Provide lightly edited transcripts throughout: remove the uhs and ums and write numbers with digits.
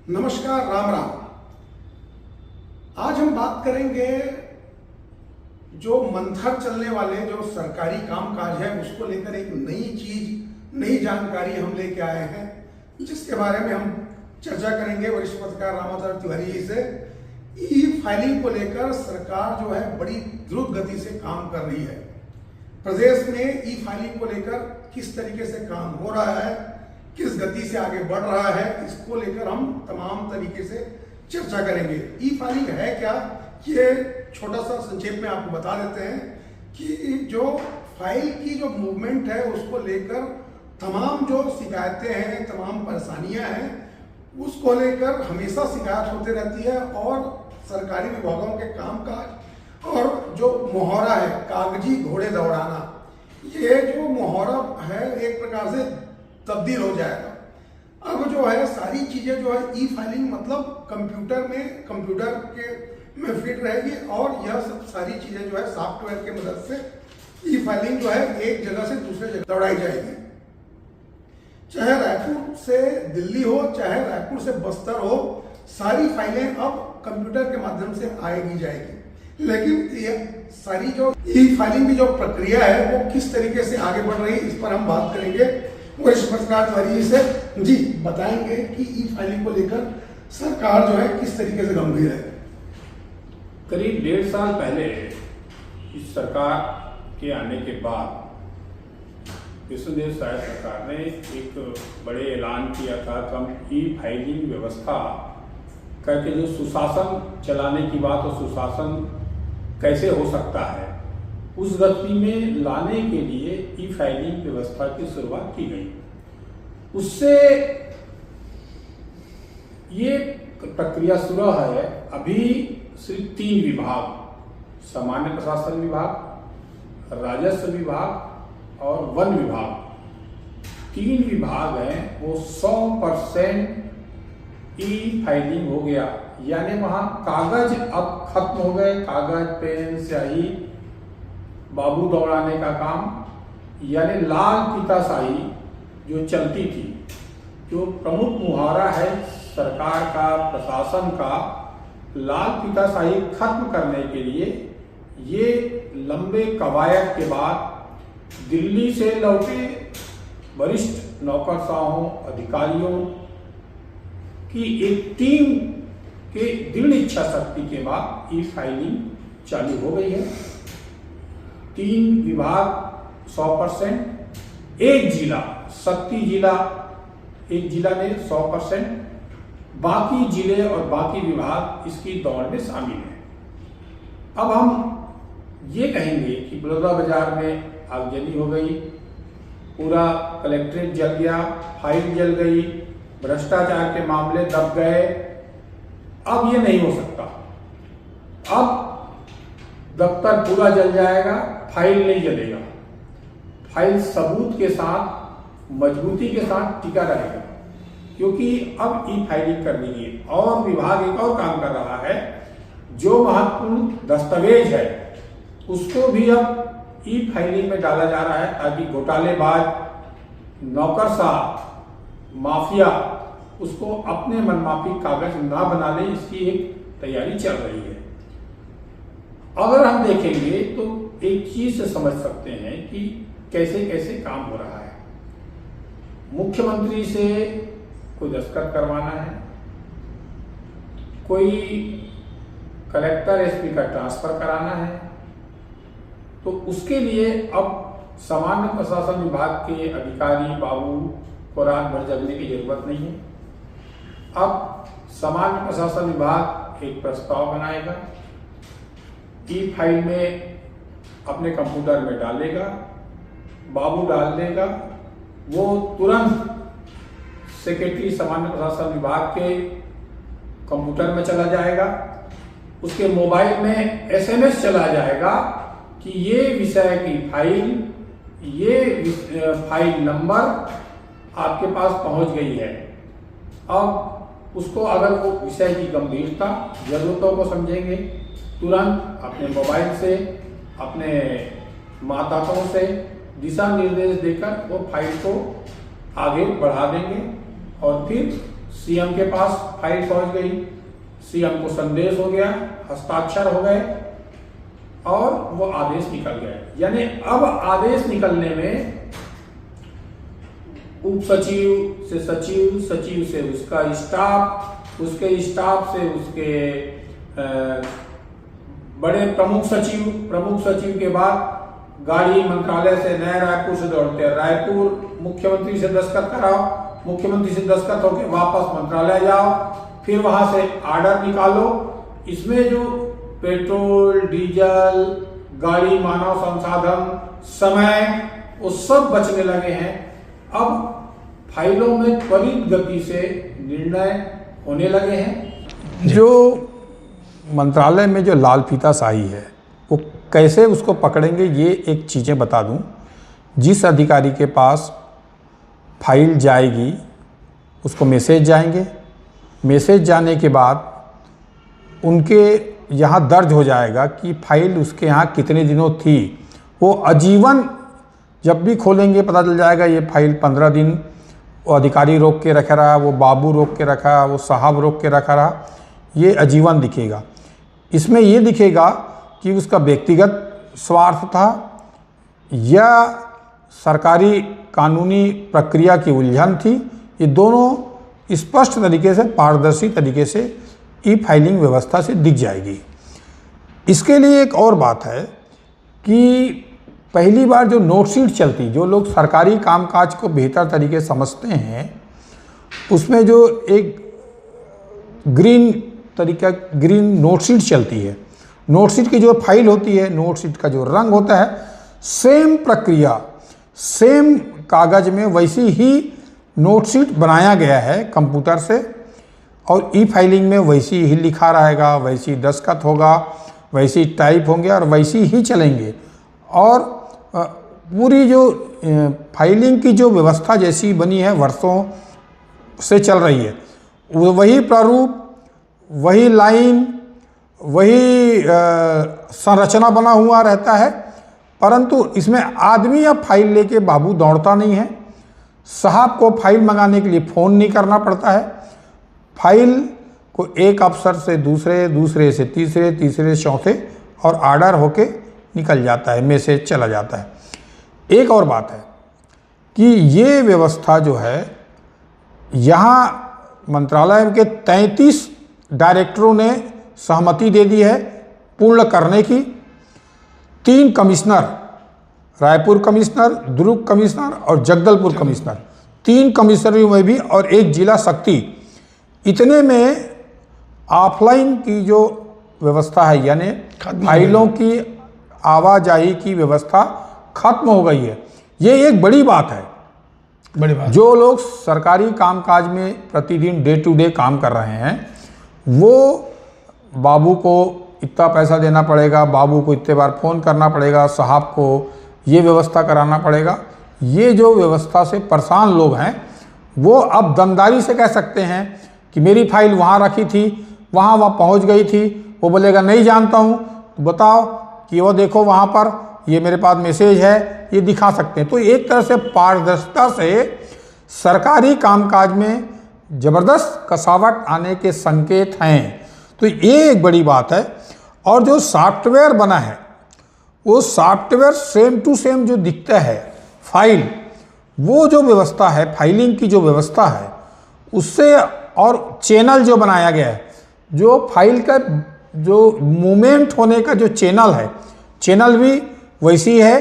नमस्कार, राम राम। आज हम बात करेंगे जो मंथर चलने वाले जो सरकारी कामकाज है उसको लेकर एक नई चीज, नई जानकारी हम लेके आए हैं, जिसके बारे में हम चर्चा करेंगे वरिष्ठ पत्रकार रामाचार्य तिवारी जी से। ई फाइलिंग को लेकर सरकार जो है बड़ी द्रुत गति से काम कर रही है। प्रदेश में ई फाइलिंग को लेकर किस तरीके से काम हो रहा है, किस गति से आगे बढ़ रहा है, इसको लेकर हम तमाम तरीके से चर्चा करेंगे। ई फाइलिंग है क्या, ये छोटा सा संक्षेप में आपको बता देते हैं कि जो फाइल की जो मूवमेंट है उसको लेकर तमाम जो शिकायतें हैं, तमाम परेशानियां हैं, उसको लेकर हमेशा शिकायत होती रहती है। और सरकारी विभागों के कामकाज और जो मुहौरा है, कागजी घोड़े दौड़ाना, ये जो मुहौरा है एक प्रकार से तब्दील हो जाएगा। अब जो है सारी चीजें जो है ई फाइलिंग मतलब कंप्यूटर के में फिट रहेगी और यह सब सारी चीजें जो है सॉफ्टवेयर के मदद से ई फाइलिंग जो है एक जगह से दूसरे जगह दौड़ाई जाएगी। चाहे रायपुर से दिल्ली हो, चाहे रायपुर से बस्तर हो, सारी फाइलें अब कंप्यूटर के माध्यम से आएगी जाएगी। लेकिन ये सारी जो ई फाइलिंग की जो प्रक्रिया है वो किस तरीके से आगे बढ़ रही है, इस पर हम बात करेंगे वरिष्ठ पत्रकार तिवारी से। जी बताएंगे कि ई फाइलिंग को लेकर सरकार जो है किस तरीके से गंभीर है। करीब 1.5 साल पहले इस सरकार के आने के बाद विष्णुदेव साय सरकार ने एक बड़े ऐलान किया था कि हम ई फाइलिंग व्यवस्था करके जो सुशासन चलाने की बात, और सुशासन कैसे हो सकता है, उस गति में लाने के लिए ई फाइलिंग व्यवस्था की शुरुआत की गई। उससे ये प्रक्रिया शुरू है। अभी सिर्फ 3 विभाग, सामान्य प्रशासन विभाग, राजस्व विभाग और वन विभाग, 3 विभाग हैं, वो 100% ई फाइलिंग हो गया। यानी वहां कागज अब खत्म हो गए, कागज, पेन, स्याही, बाबू दौड़ाने का काम, यानी लाल फीताशाही जो चलती थी, जो प्रमुख मुहावरा है सरकार का, प्रशासन का, लाल फीताशाही खत्म करने के लिए ये लंबे कवायद के बाद दिल्ली से लौटे वरिष्ठ नौकरशाहों, अधिकारियों की एक टीम के दृढ़ इच्छा शक्ति के बाद ई फाइलिंग चालू हो गई है। 3 विभाग 100%, एक जिला, शक्ति जिला, एक जिला ने 100%, बाकी जिले और बाकी विभाग इसकी दौड़ में शामिल हैं। अब हम ये कहेंगे कि बड़ौदा बाजार में आगजनी हो गई, पूरा कलेक्ट्रेट जल गया, फाइल जल गई, भ्रष्टाचार के मामले दब गए। अब ये नहीं हो सकता। अब दफ्तर पूरा जल जाएगा, फाइल नहीं जलेगा। फाइल सबूत के साथ, मजबूती के साथ टिका रहेगा, क्योंकि अब ई फाइलिंग कर दी है। और विभाग एक और काम कर रहा है, जो महत्वपूर्ण दस्तावेज है उसको भी अब ई फाइलिंग में डाला जा रहा है, ताकि घोटालेबाज, नौकरशाह, माफिया उसको अपने मनमाफी कागज ना बना ले, इसकी एक तैयारी चल रही है। अगर हम देखेंगे तो एक चीज से समझ सकते हैं कि कैसे कैसे काम हो रहा है। मुख्यमंत्री से कोई दस्तखत करवाना है, कोई कलेक्टर एसपी का ट्रांसफर कराना है, तो उसके लिए अब सामान्य प्रशासन विभाग के अधिकारी बाबू को रात भर जगने की जरूरत नहीं है। अब सामान्य प्रशासन विभाग एक प्रस्ताव बनाएगा, ई फाइल में अपने कंप्यूटर में डालेगा, बाबू डाल देगा, वो तुरंत सेक्रेटरी सामान्य प्रशासन विभाग के कंप्यूटर में चला जाएगा, उसके मोबाइल में SMS चला जाएगा कि ये विषय की फाइल, ये फाइल नंबर आपके पास पहुंच गई है। अब उसको अगर वो विषय की गंभीरता, जरूरतों को समझेंगे, तुरंत अपने मोबाइल से, अपने माताओं से दिशा निर्देश देकर वो फाइल को आगे बढ़ा देंगे और फिर सीएम के पास फाइल पहुंच गई, सीएम को संदेश हो गया, हस्ताक्षर हो गए और वो आदेश निकल गए। यानी अब आदेश निकलने में उप सचिव से सचिव, सचिव से उसका स्टाफ, उसके स्टाफ से उसके बड़े प्रमुख सचिव के बाद गाड़ी मंत्रालय से नए रायपुर से दौड़ते रायपुर, मुख्यमंत्री से दस्तखत कराओ, मुख्यमंत्री से दस्तखत होकर वापस मंत्रालय जाओ, फिर वहां से ऑर्डर निकालो। इसमें जो पेट्रोल, डीजल, गाड़ी, मानव संसाधन, समय, वो सब बचने लगे हैं। अब फाइलों में त्वरित गति से निर्णय होने लगे हैं। जो मंत्रालय में जो लाल फीताशाही है वो कैसे उसको पकड़ेंगे, ये एक चीज़ें बता दूं। जिस अधिकारी के पास फाइल जाएगी उसको मैसेज जाएंगे, मैसेज जाने के बाद उनके यहाँ दर्ज हो जाएगा कि फाइल उसके यहाँ कितने दिनों थी। वो आजीवन जब भी खोलेंगे पता चल जाएगा ये फाइल 15 दिन वो अधिकारी रोक के रखा रहा, वो बाबू रोक के रखा, वो साहब रोक के रखा रहा, ये आजीवन दिखेगा। इसमें ये दिखेगा कि उसका व्यक्तिगत स्वार्थ था या सरकारी कानूनी प्रक्रिया की उलझन थी। ये दोनों स्पष्ट तरीके से, पारदर्शी तरीके से ई फाइलिंग व्यवस्था से दिख जाएगी। इसके लिए एक और बात है कि पहली बार जो नोटशीट चलती, जो लोग सरकारी कामकाज को बेहतर तरीके समझते हैं, उसमें जो एक ग्रीन नोटशीट चलती है। नोटशीट की जो फाइल होती है, नोटशीट का जो रंग होता है, सेम प्रक्रिया, सेम कागज में वैसी ही नोटशीट बनाया गया है कंप्यूटर से, और ई फाइलिंग में वैसी ही लिखा रहेगा, वैसी दस्तखत होगा, वैसी टाइप होंगे और वैसी ही चलेंगे। और पूरी जो फाइलिंग की जो व्यवस्था जैसी बनी है, वर्षों से चल रही है, वही प्रारूप, वही लाइन, वही संरचना बना हुआ रहता है। परंतु इसमें आदमी अब फाइल लेके बाबू दौड़ता नहीं है, साहब को फाइल मंगाने के लिए फ़ोन नहीं करना पड़ता है। फाइल को एक अफसर से दूसरे, दूसरे से तीसरे, तीसरे से चौथे और ऑर्डर होके निकल जाता है, मैसेज चला जाता है। एक और बात है कि ये व्यवस्था जो है, यहाँ मंत्रालय के 33 डायरेक्टरों ने सहमति दे दी है पूर्ण करने की। 3 कमिश्नर, रायपुर कमिश्नर, दुर्ग कमिश्नर और जगदलपुर कमिश्नर, 3 कमिश्नरों में भी और 1 जिला शक्ति, इतने में ऑफलाइन की जो व्यवस्था है, यानी फाइलों की आवाजाही की व्यवस्था खत्म हो गई है। ये एक बड़ी बात है, बड़ी बात। जो लोग सरकारी कामकाज में प्रतिदिन डे टू डे काम कर रहे हैं, वो बाबू को इतना पैसा देना पड़ेगा, बाबू को इतने बार फ़ोन करना पड़ेगा, साहब को ये व्यवस्था कराना पड़ेगा। ये जो व्यवस्था से परेशान लोग हैं, वो अब दमदारी से कह सकते हैं कि मेरी फाइल वहाँ रखी थी, वहाँ पहुँच गई थी। वो बोलेगा नहीं जानता हूँ, तो बताओ कि वो देखो वहाँ पर ये मेरे पास मैसेज है, ये दिखा सकते हैं। तो एक तरह से पारदर्शिता से सरकारी कामकाज में ज़बरदस्त कसावट आने के संकेत हैं। तो ये एक बड़ी बात है। और जो सॉफ्टवेयर बना है, वो सॉफ्टवेयर सेम टू सेम जो दिखता है फाइल, वो जो व्यवस्था है, फाइलिंग की जो व्यवस्था है, उससे और चैनल जो बनाया गया है, जो फाइल का जो मूवमेंट होने का जो चैनल है, चैनल भी वैसी है,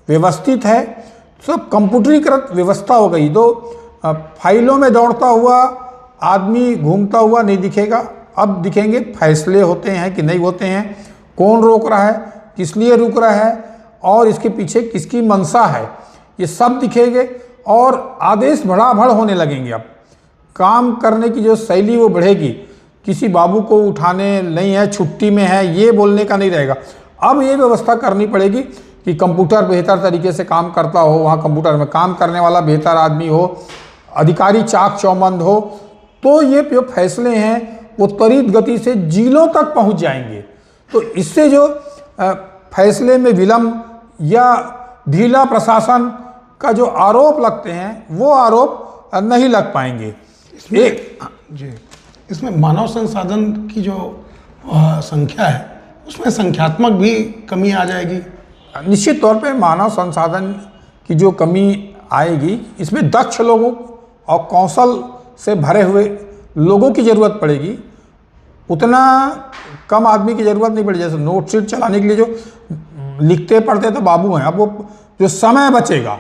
व्यवस्थित है, सब कंप्यूटरीकृत व्यवस्था हो गई। तो फाइलों में दौड़ता हुआ आदमी घूमता हुआ नहीं दिखेगा। अब दिखेंगे फैसले होते हैं कि नहीं होते हैं, कौन रोक रहा है, किस लिए रुक रहा है और इसके पीछे किसकी मंशा है, ये सब दिखेंगे। और आदेश भड़ाभड़ होने लगेंगे। अब काम करने की जो शैली वो बढ़ेगी। किसी बाबू को उठाने नहीं है, छुट्टी में है, ये बोलने का नहीं रहेगा। अब ये व्यवस्था करनी पड़ेगी कि कंप्यूटर बेहतर तरीके से काम करता हो, वहाँ कंप्यूटर में काम करने वाला बेहतर आदमी हो, अधिकारी चाक चौबंद हो, तो ये जो फैसले हैं वो त्वरित गति से जिलों तक पहुँच जाएंगे। तो इससे जो फैसले में विलम्ब या ढीला प्रशासन का जो आरोप लगते हैं, वो आरोप नहीं लग पाएंगे। जी, इसमें मानव संसाधन की जो संख्या है उसमें संख्यात्मक भी कमी आ जाएगी। निश्चित तौर पे मानव संसाधन की जो कमी आएगी, इसमें दक्ष लोगों और कौशल से भरे हुए लोगों की ज़रूरत पड़ेगी। उतना कम आदमी की ज़रूरत नहीं पड़ेगी। जैसे नोट शीट चलाने के लिए जो लिखते पढ़ते तो बाबू हैं, अब वो जो समय बचेगा,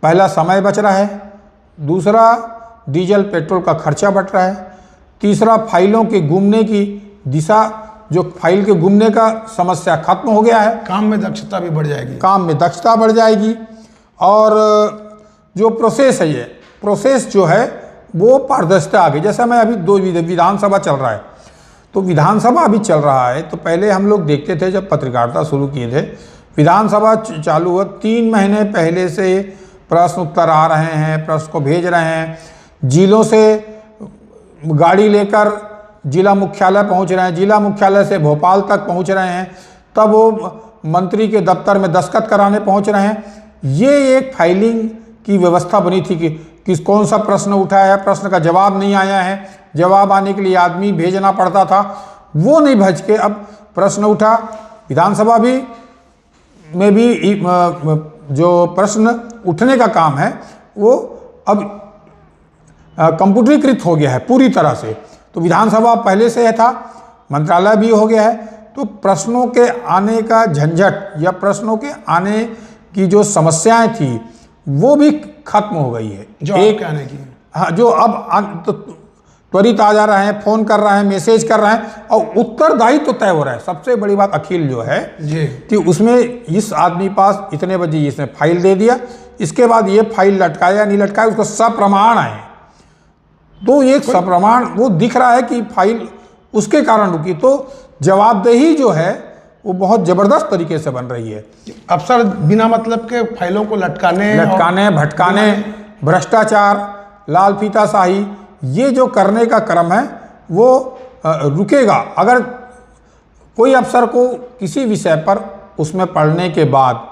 पहला समय बच रहा है, दूसरा डीजल पेट्रोल का खर्चा बढ़ रहा है, तीसरा फाइलों के गुमने की दिशा, जो फाइल के गुमने का समस्या खत्म हो गया है। काम में दक्षता भी बढ़ जाएगी। काम में दक्षता बढ़ जाएगी और जो प्रोसेस है, ये प्रोसेस जो है वो पारदर्शिता आ गई। जैसा मैं अभी 2 विधानसभा चल रहा है, तो विधानसभा अभी चल रहा है, तो पहले हम लोग देखते थे जब पत्रकारिता शुरू किए थे, विधानसभा चालू हुआ 3 महीने पहले से प्रश्न उत्तर आ रहे हैं, प्रश्न को भेज रहे हैं, जिलों से गाड़ी लेकर जिला मुख्यालय पहुंच रहे हैं, जिला मुख्यालय से भोपाल तक पहुंच रहे हैं, तब वो मंत्री के दफ्तर में दस्तखत कराने पहुंच रहे हैं। ये एक फाइलिंग की व्यवस्था बनी थी कि कौन सा प्रश्न उठा है, प्रश्न का जवाब नहीं आया है, जवाब आने के लिए आदमी भेजना पड़ता था, वो नहीं भेज के अब प्रश्न उठा। विधानसभा में भी जो प्रश्न उठने का काम है वो अब कंप्यूटरीकृत हो गया है पूरी तरह से। तो विधानसभा पहले से है था, मंत्रालय भी हो गया है, तो प्रश्नों के आने का झंझट या प्रश्नों के आने की जो समस्याएं थी वो भी खत्म हो गई है। जो एक आने की, हाँ, जो अब तो त्वरित आ जा रहे हैं, फोन कर रहे हैं, मैसेज कर रहे हैं और उत्तरदायित्व तो तय हो रहा है। सबसे बड़ी बात अखिल जो है जी, कि उसमें इस आदमी पास इतने बजे इसने फाइल दे दिया, इसके बाद ये फाइल लटकाया नहीं लटकाया, उसको सप्रमाण है, तो एक सप्रमाण वो दिख रहा है कि फाइल उसके कारण रुकी। तो जवाबदेही जो है वो बहुत जबरदस्त तरीके से बन रही है। अफसर बिना मतलब के फाइलों को लटकाने भटकाने, भ्रष्टाचार, लाल फीताशाही, ये जो करने का क्रम है वो रुकेगा। अगर कोई अफसर को किसी विषय पर उसमें पढ़ने के बाद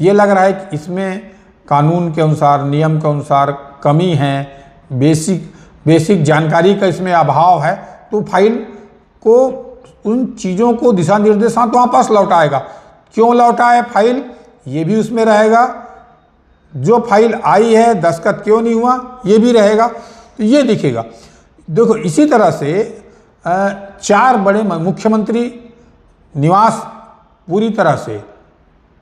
ये लग रहा है कि इसमें कानून के अनुसार, नियम के अनुसार कमी है, बेसिक जानकारी का इसमें अभाव है, तो फाइल को, उन चीज़ों को दिशा निर्देशांत वापस लौटाएगा। क्यों लौटाए फाइल, ये भी उसमें रहेगा। जो फाइल आई है दस्तखत क्यों नहीं हुआ, ये भी रहेगा, तो ये दिखेगा। देखो, इसी तरह से 4 बड़े मुख्यमंत्री निवास पूरी तरह से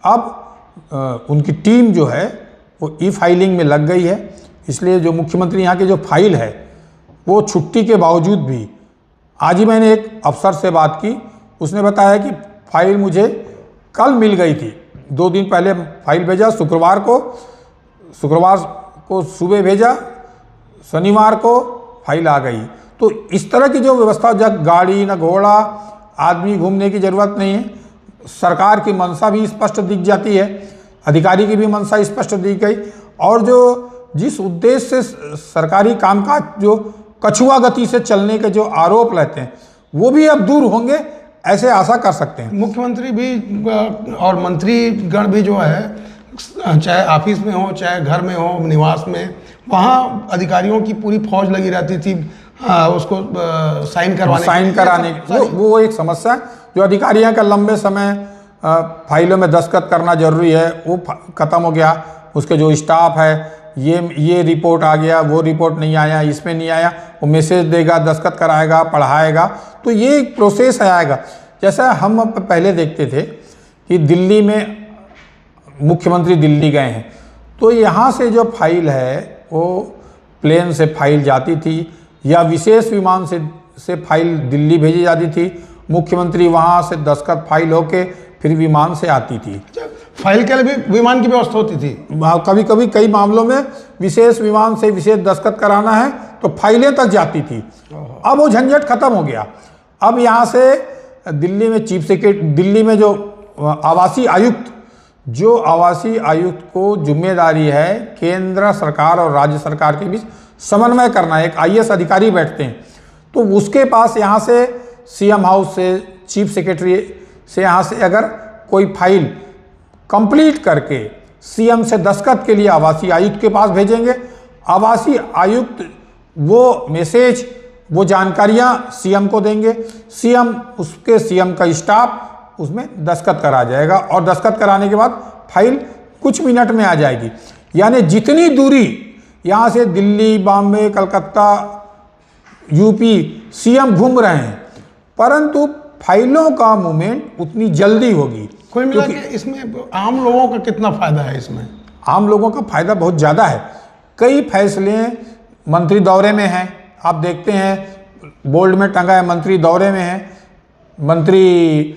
अब उनकी टीम जो है वो ई फाइलिंग में लग गई है। इसलिए जो मुख्यमंत्री यहाँ के जो फाइल है वो छुट्टी के बावजूद भी, आज ही मैंने एक अफसर से बात की, उसने बताया कि फाइल मुझे कल मिल गई थी, 2 दिन पहले फाइल भेजा, शुक्रवार को सुबह भेजा, शनिवार को फाइल आ गई। तो इस तरह की जो व्यवस्था, जब गाड़ी न घोड़ा, आदमी घूमने की ज़रूरत नहीं है, सरकार की मंशा भी स्पष्ट दिख जाती है, अधिकारी की भी मंशा स्पष्ट दिख गई, और जो जिस उद्देश्य से सरकारी कामकाज जो कछुआ गति से चलने के जो आरोप रहते हैं वो भी अब दूर होंगे, ऐसे आशा कर सकते हैं। मुख्यमंत्री भी और मंत्रीगण भी जो है, चाहे ऑफिस में हो, चाहे घर में हो, निवास में, वहाँ अधिकारियों की पूरी फौज लगी रहती थी उसको साइन कराने वो एक समस्या है। जो अधिकारियों का लंबे समय फाइलों में दस्तखत करना जरूरी है वो खत्म हो गया। उसके जो स्टाफ है, ये रिपोर्ट आ गया, वो रिपोर्ट नहीं आया, इसमें नहीं आया, वो मैसेज देगा, दस्तखत कराएगा, पढ़ाएगा, तो ये एक प्रोसेस आएगा। जैसा हम पहले देखते थे कि दिल्ली में मुख्यमंत्री दिल्ली गए हैं, तो यहाँ से जो फाइल है वो प्लेन से फाइल जाती थी या विशेष विमान से फाइल दिल्ली भेजी जाती थी। मुख्यमंत्री वहाँ से दस्तखत फाइल होके फिर विमान से आती थी। फाइल के लिए भी विमान की व्यवस्था होती थी। कभी कभी कई मामलों में विशेष विमान से विशेष दस्तखत कराना है तो फाइलें तक जाती थी। अब वो झंझट खत्म हो गया। अब यहाँ से दिल्ली में चीफ सेक्रेटरी, दिल्ली में जो आवासीय आयुक्त को जिम्मेदारी है केंद्र सरकार और राज्य सरकार के बीच समन्वय करना है। एक IAS अधिकारी बैठते हैं, तो उसके पास यहाँ से CM हाउस से, चीफ सेक्रेटरी से, यहाँ से अगर कोई फाइल कंप्लीट करके CM से दस्तखत के लिए आवासीय आयुक्त के पास भेजेंगे, आवासीय आयुक्त वो मैसेज, वो जानकारियां सीएम को देंगे, सीएम का स्टाफ उसमें दस्तखत करा जाएगा और दस्तखत कराने के बाद फाइल कुछ मिनट में आ जाएगी। यानी जितनी दूरी यहाँ से दिल्ली, बॉम्बे, कलकत्ता, यूपी सीएम घूम रहे हैं, परंतु फाइलों का मूवमेंट उतनी जल्दी होगी। कोई मिला कि इसमें आम लोगों का कितना फायदा है? इसमें आम लोगों का फायदा बहुत ज़्यादा है। कई फैसले मंत्री दौरे में हैं, आप देखते हैं बोर्ड में टंगा है, मंत्री दौरे में है, मंत्री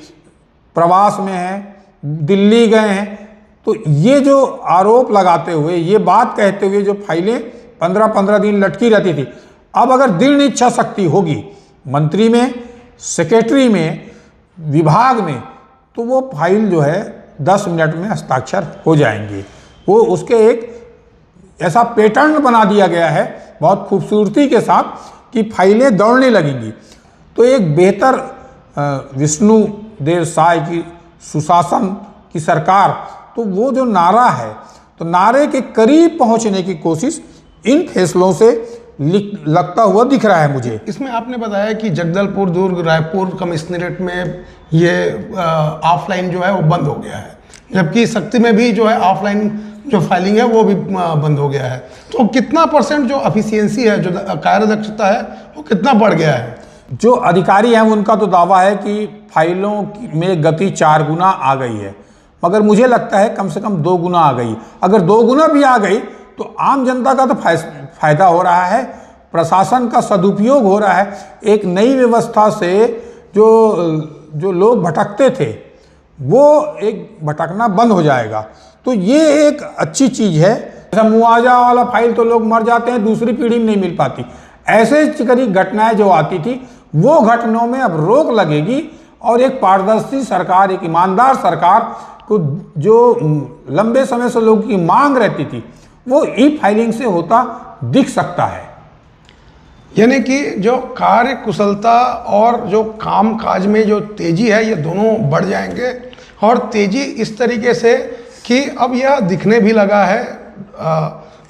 प्रवास में है, दिल्ली गए हैं। तो ये जो आरोप लगाते हुए, ये बात कहते हुए जो फाइलें 15-15 दिन लटकी रहती थी, अब अगर दृढ़ इच्छा शक्ति होगी मंत्री में, सेक्रेटरी में, विभाग में, तो वो फाइल जो है 10 मिनट में हस्ताक्षर हो जाएंगे। वो उसके एक ऐसा पैटर्न बना दिया गया है बहुत खूबसूरती के साथ कि फाइलें दौड़ने लगेंगी। तो एक बेहतर विष्णुदेव साय की सुशासन की सरकार, तो वो जो नारा है, तो नारे के करीब पहुंचने की कोशिश इन फैसलों से लगता हुआ दिख रहा है मुझे। इसमें आपने बताया कि जगदलपुर, दुर्ग, रायपुर कमिश्नरेट में ये ऑफलाइन जो है वो बंद हो गया है, जबकि शक्ति में भी जो है ऑफलाइन जो फाइलिंग है वो भी बंद हो गया है। तो कितना % जो एफिशिएंसी है, जो कार्यदक्षता है, वो कितना बढ़ गया है? जो अधिकारी हैं उनका तो दावा है कि फाइलों में गति 4 गुना आ गई है, मगर मुझे लगता है कम से कम 2 गुना आ गई। अगर 2 गुना भी आ गई तो आम जनता का तो फायदा हो रहा है, प्रशासन का सदुपयोग हो रहा है। एक नई व्यवस्था से जो लोग भटकते थे वो एक भटकना बंद हो जाएगा। तो ये एक अच्छी चीज़ है। जैसा मुआवजा वाला फाइल तो लोग मर जाते हैं, दूसरी पीढ़ी में नहीं मिल पाती। ऐसे चिकनी घटनाएं जो आती थी, वो घटनाओं में अब रोक लगेगी और एक पारदर्शी सरकार, एक ईमानदार सरकार को जो लंबे समय से लोगों की मांग रहती थी, वो ई फाइलिंग से होता दिख सकता है। यानी कि जो कार्य कुशलता और जो काम काज में जो तेजी है, ये दोनों बढ़ जाएंगे। और तेजी इस तरीके से कि अब यह दिखने भी लगा है,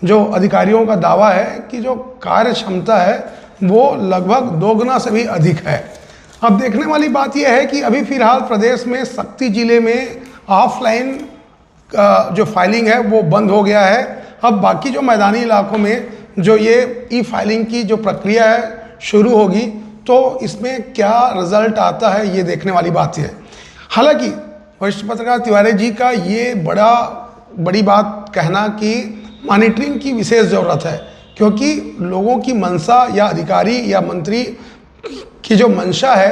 जो अधिकारियों का दावा है कि जो कार्य क्षमता है वो लगभग 2 गुना से भी अधिक है। अब देखने वाली बात यह है कि अभी फिलहाल प्रदेश में शक्ति जिले में ऑफलाइन जो फाइलिंग है वो बंद हो गया है। अब बाकी जो मैदानी इलाकों में जो ये ई फाइलिंग की जो प्रक्रिया है शुरू होगी, तो इसमें क्या रिजल्ट आता है ये देखने वाली बात है। हालांकि वरिष्ठ पत्रकार तिवारी जी का ये बड़ी बात कहना कि मॉनिटरिंग की विशेष ज़रूरत है, क्योंकि लोगों की मंशा या अधिकारी या मंत्री की जो मंशा है,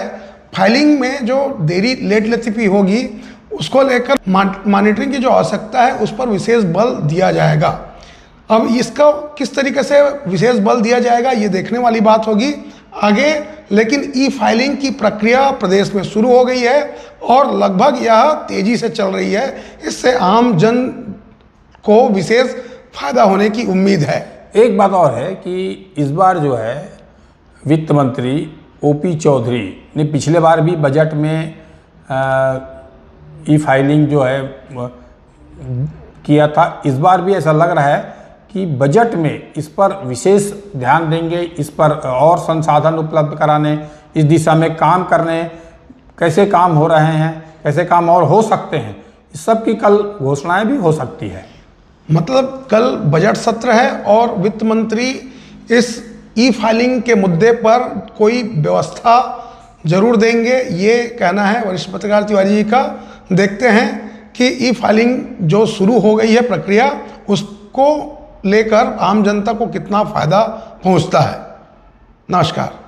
फाइलिंग में जो देरी लेट लतीफ़ी होगी उसको लेकर मॉनिटरिंग की जो आवश्यकता है उस पर विशेष बल दिया जाएगा। अब इसका किस तरीके से विशेष बल दिया जाएगा ये देखने वाली बात होगी आगे। लेकिन ई फाइलिंग की प्रक्रिया प्रदेश में शुरू हो गई है और लगभग यह तेजी से चल रही है। इससे आम जन को विशेष फायदा होने की उम्मीद है। एक बात और है कि इस बार जो है वित्त मंत्री ओपी चौधरी ने पिछले बार भी बजट में ई फाइलिंग जो है किया था। इस बार भी ऐसा लग रहा है कि बजट में इस पर विशेष ध्यान देंगे, इस पर और संसाधन उपलब्ध कराने, इस दिशा में काम करने, कैसे काम हो रहे हैं, कैसे काम और हो सकते हैं, इस सब की कल घोषणाएं भी हो सकती है। मतलब कल बजट सत्र है और वित्त मंत्री इस ई फाइलिंग के मुद्दे पर कोई व्यवस्था जरूर देंगे, ये कहना है वरिष्ठ पत्रकार तिवारी जी का। देखते हैं कि ई फाइलिंग जो शुरू हो गई है प्रक्रिया, उसको लेकर आम जनता को कितना फायदा पहुंचता है। नमस्कार।